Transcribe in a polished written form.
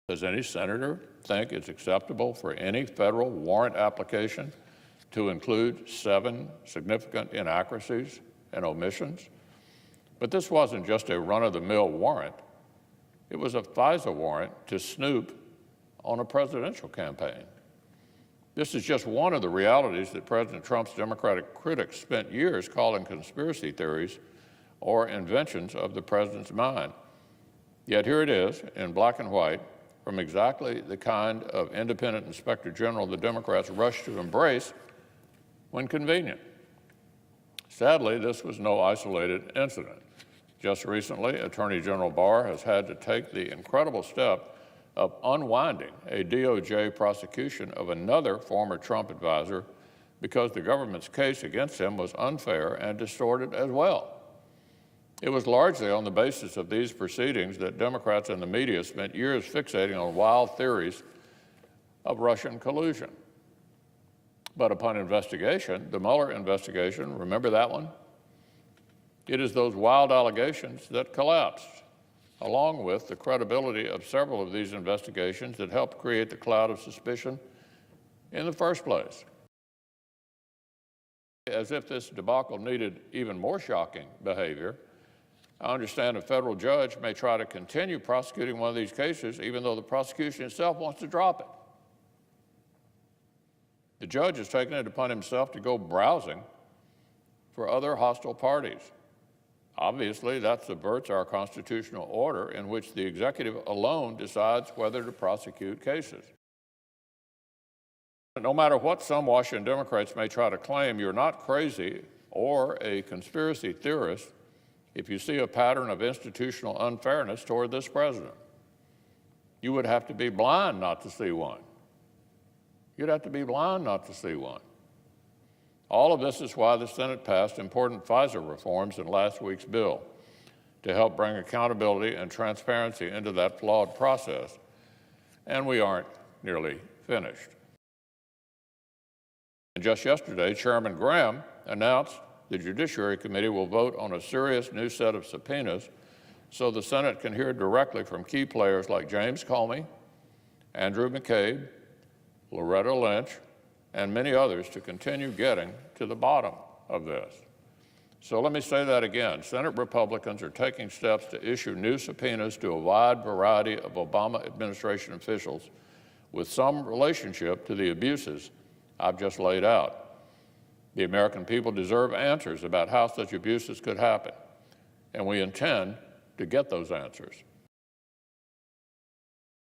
Does any senator think it's acceptable for any federal warrant application to include 7 significant inaccuracies and omissions? But this wasn't just a run-of-the-mill warrant. It was a FISA warrant to snoop on a presidential campaign. This is just one of the realities that President Trump's Democratic critics spent years calling conspiracy theories or inventions of the president's mind. Yet here it is, in black and white, from exactly the kind of independent inspector general the Democrats rush to embrace when convenient. Sadly, this was no isolated incident. Just recently, Attorney General Barr has had to take the incredible step of unwinding a DOJ prosecution of another former Trump advisor because the government's case against him was unfair and distorted as well. It was largely on the basis of these proceedings that Democrats and the media spent years fixating on wild theories of Russian collusion. But upon investigation, the Mueller investigation, remember that one? It is those wild allegations that collapsed, along with the credibility of several of these investigations that helped create the cloud of suspicion in the first place. As if this debacle needed even more shocking behavior, I understand a federal judge may try to continue prosecuting one of these cases even though the prosecution itself wants to drop it. The judge has taken it upon himself to go browsing for other hostile parties. Obviously, that subverts our constitutional order in which the executive alone decides whether to prosecute cases. No matter what some Washington Democrats may try to claim, you're not crazy or a conspiracy theorist if you see a pattern of institutional unfairness toward this president. You would have to be blind not to see one. You'd have to be blind not to see one. All of this is why the Senate passed important FISA reforms in last week's bill to help bring accountability and transparency into that flawed process. And we aren't nearly finished. And just yesterday, Chairman Graham announced the Judiciary Committee will vote on a serious new set of subpoenas so the Senate can hear directly from key players like James Comey, Andrew McCabe, Loretta Lynch, and many others to continue getting to the bottom of this. So let me say that again. Senate Republicans are taking steps to issue new subpoenas to a wide variety of Obama administration officials with some relationship to the abuses I've just laid out. The American people deserve answers about how such abuses could happen, and we intend to get those answers.